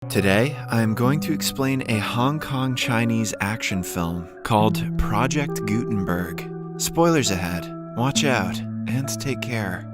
Today, I'm going to explain a Hong Kong Chinese action film called Project Gutenberg. Spoilers ahead, watch out, and take care.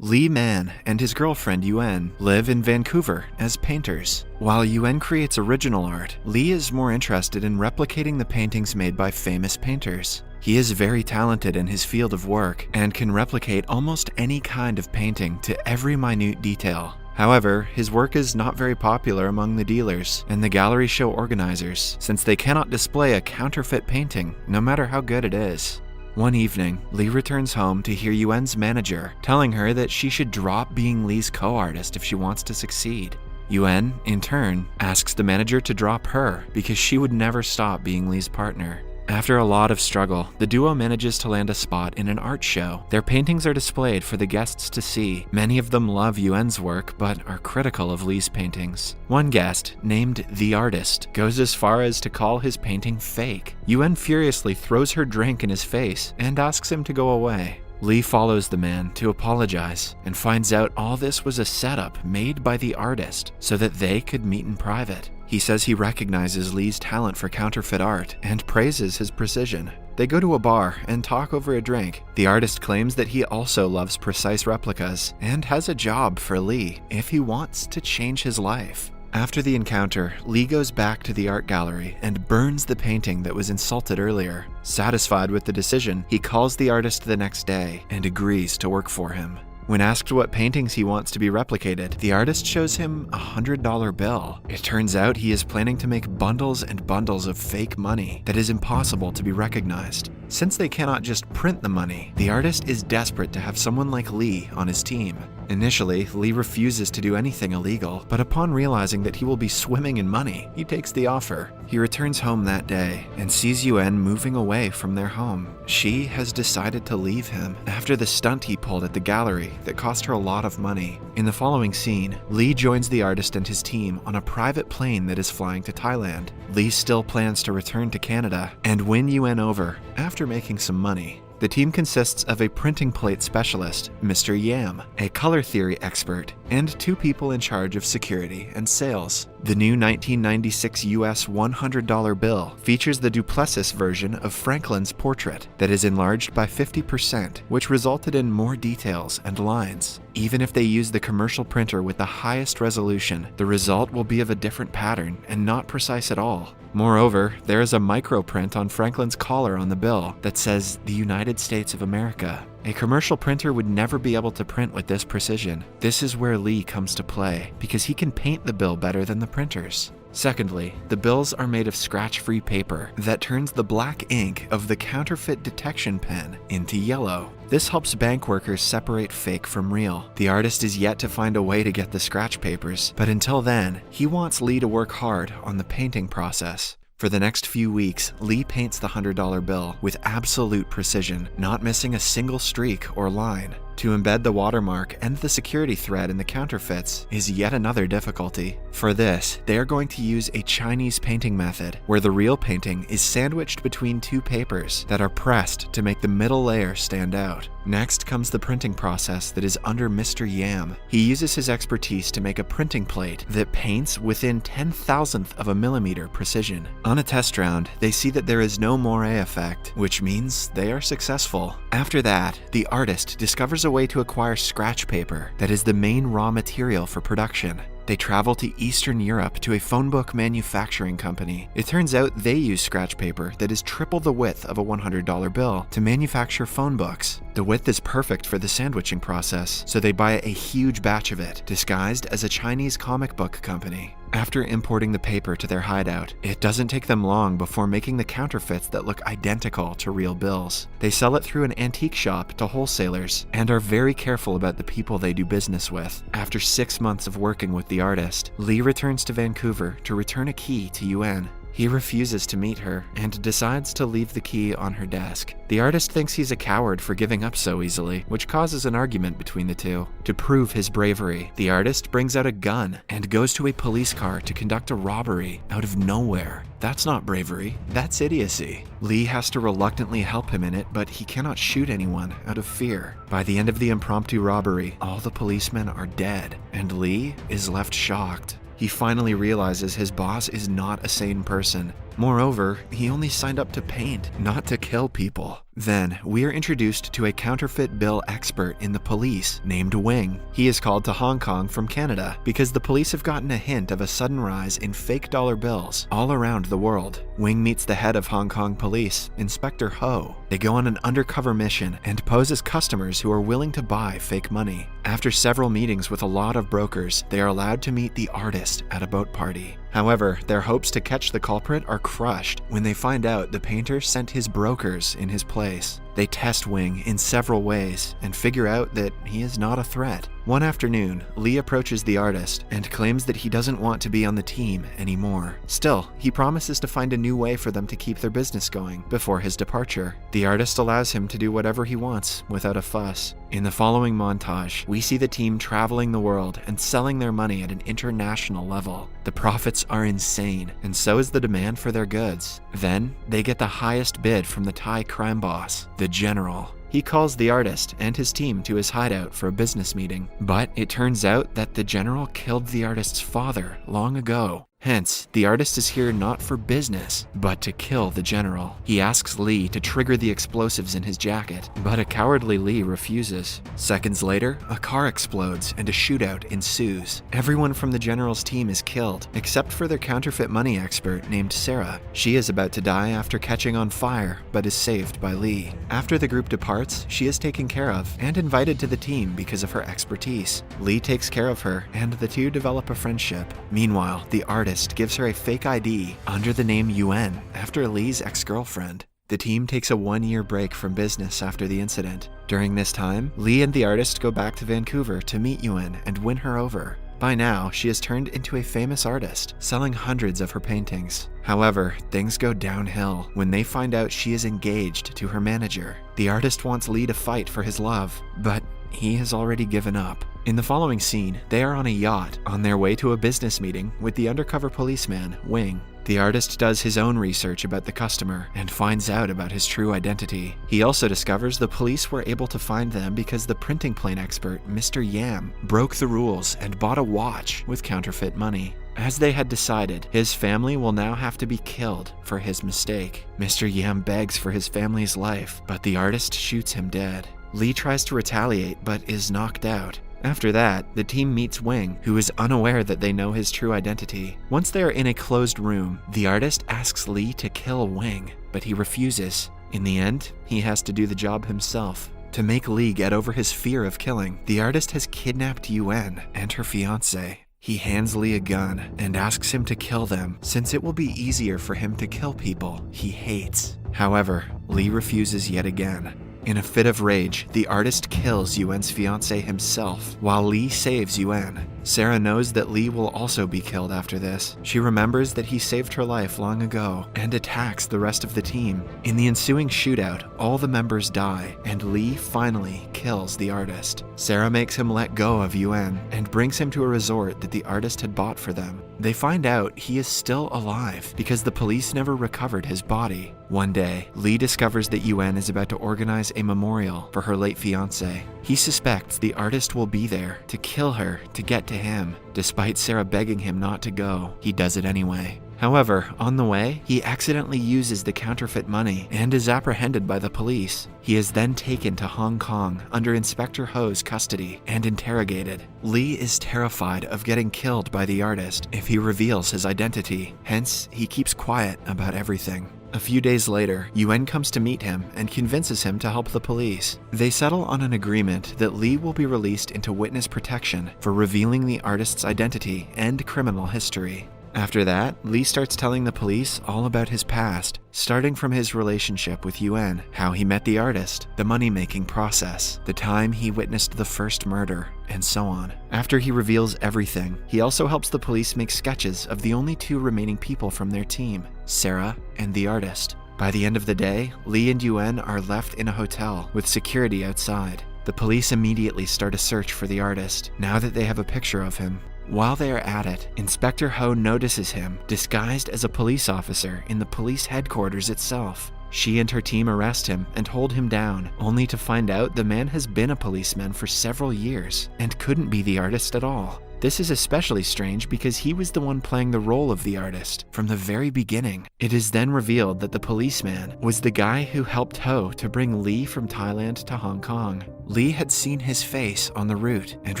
Lee Man and his girlfriend Yuan live in Vancouver as painters. While Yuan creates original art, Lee is more interested in replicating the paintings made by famous painters. He is very talented in his field of work and can replicate almost any kind of painting to every minute detail. However, his work is not very popular among the dealers and the gallery show organizers, since they cannot display a counterfeit painting, no matter how good it is. One evening, Lee returns home to hear Yuan's manager telling her that she should drop being Lee's co-artist if she wants to succeed. Yuan, in turn, asks the manager to drop her because she would never stop being Lee's partner. After a lot of struggle, the duo manages to land a spot in an art show. Their paintings are displayed for the guests to see. Many of them love Yuan's work, but are critical of Lee's paintings. One guest, named The Artist, goes as far as to call his painting fake. Yuan furiously throws her drink in his face and asks him to go away. Lee follows the man to apologize and finds out all this was a setup made by the artist so that they could meet in private. He says he recognizes Lee's talent for counterfeit art and praises his precision. They go to a bar and talk over a drink. The artist claims that he also loves precise replicas and has a job for Lee if he wants to change his life. After the encounter, Lee goes back to the art gallery and burns the painting that was insulted earlier. Satisfied with the decision, he calls the artist the next day and agrees to work for him. When asked what paintings he wants to be replicated, the artist shows him a $100 bill. It turns out he is planning to make bundles and bundles of fake money that is impossible to be recognized. Since they cannot just print the money, the artist is desperate to have someone like Lee on his team. Initially, Lee refuses to do anything illegal, but upon realizing that he will be swimming in money, he takes the offer. He returns home that day and sees Yuan moving away from their home. She has decided to leave him after the stunt he pulled at the gallery that cost her a lot of money. In the following scene, Lee joins the artist and his team on a private plane that is flying to Thailand. Lee still plans to return to Canada and win Yuan over after making some money. The team consists of a printing plate specialist, Mr. Yam, a color theory expert, and two people in charge of security and sales. The new 1996 US $100 bill features the Duplessis version of Franklin's portrait that is enlarged by 50%, which resulted in more details and lines. Even if they use the commercial printer with the highest resolution, the result will be of a different pattern and not precise at all. Moreover, there is a microprint on Franklin's collar on the bill that says the United States of America. A commercial printer would never be able to print with this precision. This is where Lee comes to play, because he can paint the bill better than the printers. Secondly, the bills are made of scratch-free paper that turns the black ink of the counterfeit detection pen into yellow. This helps bank workers separate fake from real. The artist is yet to find a way to get the scratch papers, but until then, he wants Lee to work hard on the painting process. For the next few weeks, Lee paints the $100 bill with absolute precision, not missing a single streak or line. To embed the watermark and the security thread in the counterfeits is yet another difficulty. For this, they are going to use a Chinese painting method, where the real painting is sandwiched between two papers that are pressed to make the middle layer stand out. Next comes the printing process that is under Mr. Yam. He uses his expertise to make a printing plate that paints within 10,000th of a millimeter precision. On a test round, they see that there is no moire effect, which means they are successful. After that, the artist discovers a way to acquire scratch paper that is the main raw material for production. They travel to Eastern Europe to a phone book manufacturing company. It turns out they use scratch paper that is triple the width of a $100 bill to manufacture phone books. The width is perfect for the sandwiching process, so they buy a huge batch of it, disguised as a Chinese comic book company. After importing the paper to their hideout, it doesn't take them long before making the counterfeits that look identical to real bills. They sell it through an antique shop to wholesalers and are very careful about the people they do business with. After 6 months of working with the artist, Lee returns to Vancouver to return a key to Yuan. He refuses to meet her and decides to leave the key on her desk. The artist thinks he's a coward for giving up so easily, which causes an argument between the two. To prove his bravery, the artist brings out a gun and goes to a police car to conduct a robbery out of nowhere. That's not bravery, that's idiocy. Lee has to reluctantly help him in it, but he cannot shoot anyone out of fear. By the end of the impromptu robbery, all the policemen are dead, and Lee is left shocked. He finally realizes his boss is not a sane person. Moreover, he only signed up to paint, not to kill people. Then, we are introduced to a counterfeit bill expert in the police named Wing. He is called to Hong Kong from Canada because the police have gotten a hint of a sudden rise in fake dollar bills all around the world. Wing meets the head of Hong Kong police, Inspector Ho. They go on an undercover mission and pose as customers who are willing to buy fake money. After several meetings with a lot of brokers, they are allowed to meet the artist at a boat party. However, their hopes to catch the culprit are crushed when they find out the painter sent his brokers in his place. They test Wing in several ways and figure out that he is not a threat. One afternoon, Lee approaches the artist and claims that he doesn't want to be on the team anymore. Still, he promises to find a new way for them to keep their business going before his departure. The artist allows him to do whatever he wants without a fuss. In the following montage, we see the team traveling the world and selling their money at an international level. The profits are insane, and so is the demand for their goods. Then, they get the highest bid from the Thai crime boss, the General. He calls the artist and his team to his hideout for a business meeting, but it turns out that the General killed the artist's father long ago. Hence, the artist is here not for business, but to kill the General. He asks Lee to trigger the explosives in his jacket, but a cowardly Lee refuses. Seconds later, a car explodes and a shootout ensues. Everyone from the General's team is killed, except for their counterfeit money expert named Sarah. She is about to die after catching on fire, but is saved by Lee. After the group departs, she is taken care of and invited to the team because of her expertise. Lee takes care of her, and the two develop a friendship. Meanwhile, the artist gives her a fake ID under the name Yuan after Lee's ex-girlfriend. The team takes a 1-year break from business after the incident. During this time, Lee and the artist go back to Vancouver to meet Yuan and win her over. By now, she has turned into a famous artist, selling hundreds of her paintings. However, things go downhill when they find out she is engaged to her manager. The artist wants Lee to fight for his love, but he has already given up. In the following scene, they are on a yacht on their way to a business meeting with the undercover policeman, Wing. The artist does his own research about the customer and finds out about his true identity. He also discovers the police were able to find them because the printing plane expert, Mr. Yam, broke the rules and bought a watch with counterfeit money. As they had decided, his family will now have to be killed for his mistake. Mr. Yam begs for his family's life, but the artist shoots him dead. Lee tries to retaliate but is knocked out. After that, the team meets Wing, who is unaware that they know his true identity. Once they are in a closed room, the artist asks Lee to kill Wing, but he refuses. In the end, he has to do the job himself. To make Lee get over his fear of killing, the artist has kidnapped Yuan and her fiancé. He hands Lee a gun and asks him to kill them, since it will be easier for him to kill people he hates. However, Lee refuses yet again. In a fit of rage, the artist kills Yuan's fiancé himself, while Lee saves Yuan. Sarah knows that Lee will also be killed after this. She remembers that he saved her life long ago and attacks the rest of the team. In the ensuing shootout, all the members die, and Lee finally kills the artist. Sarah makes him let go of Yuan and brings him to a resort that the artist had bought for them. They find out he is still alive because the police never recovered his body. One day, Lee discovers that Yuan is about to organize a memorial for her late fiancé. He suspects the artist will be there to kill her to get to him. Despite Sarah begging him not to go, he does it anyway. However, on the way, he accidentally uses the counterfeit money and is apprehended by the police. He is then taken to Hong Kong under Inspector Ho's custody and interrogated. Lee is terrified of getting killed by the artist if he reveals his identity. Hence, he keeps quiet about everything. A few days later, Yuan comes to meet him and convinces him to help the police. They settle on an agreement that Lee will be released into witness protection for revealing the artist's identity and criminal history. After that, Lee starts telling the police all about his past, starting from his relationship with Yuan, how he met the artist, the money-making process, the time he witnessed the first murder, and so on. After he reveals everything, he also helps the police make sketches of the only two remaining people from their team, Sarah and the artist. By the end of the day, Lee and Yuan are left in a hotel with security outside. The police immediately start a search for the artist, now that they have a picture of him. While they are at it, Inspector Ho notices him, disguised as a police officer in the police headquarters itself. She and her team arrest him and hold him down, only to find out the man has been a policeman for several years and couldn't be the artist at all. This is especially strange because he was the one playing the role of the artist from the very beginning. It is then revealed that the policeman was the guy who helped Ho to bring Lee from Thailand to Hong Kong. Lee had seen his face on the route and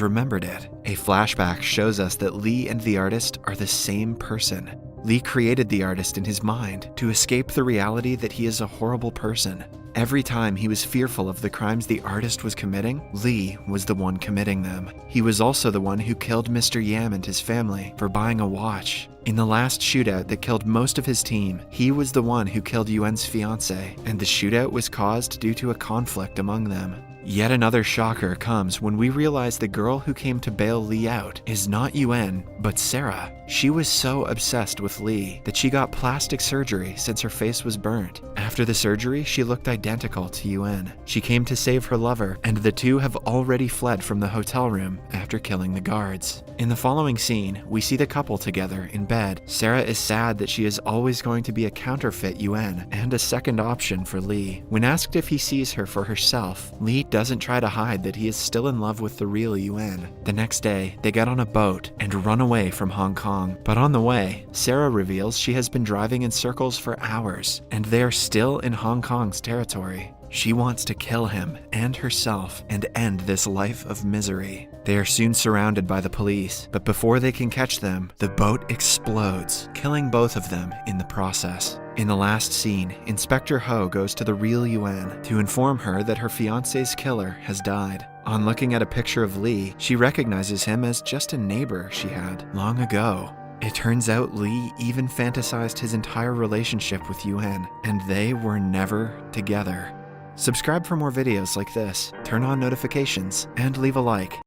remembered it. A flashback shows us that Lee and the artist are the same person. Lee created the artist in his mind to escape the reality that he is a horrible person. Every time he was fearful of the crimes the artist was committing, Lee was the one committing them. He was also the one who killed Mr. Yam and his family for buying a watch. In the last shootout that killed most of his team, he was the one who killed Yuen's fiancée, and the shootout was caused due to a conflict among them. Yet another shocker comes when we realize the girl who came to bail Lee out is not Yuen, but Sarah. She was so obsessed with Lee that she got plastic surgery since her face was burnt. After the surgery, she looked identical to Yuen. She came to save her lover, and the two have already fled from the hotel room after killing the guards. In the following scene, we see the couple together in bed. Sarah is sad that she is always going to be a counterfeit Yuen and a second option for Lee. When asked if he sees her for herself, Lee doesn't try to hide that he is still in love with the real Yuen. The next day, they get on a boat and run away from Hong Kong. But on the way, Sarah reveals she has been driving in circles for hours, and they are still in Hong Kong's territory. She wants to kill him and herself and end this life of misery. They are soon surrounded by the police, but before they can catch them, the boat explodes, killing both of them in the process. In the last scene, Inspector Ho goes to the real Yuen to inform her that her fiancé's killer has died. On looking at a picture of Lee, she recognizes him as just a neighbor she had long ago. It turns out Lee even fantasized his entire relationship with Yuen, and they were never together. Subscribe for more videos like this, turn on notifications, and leave a like.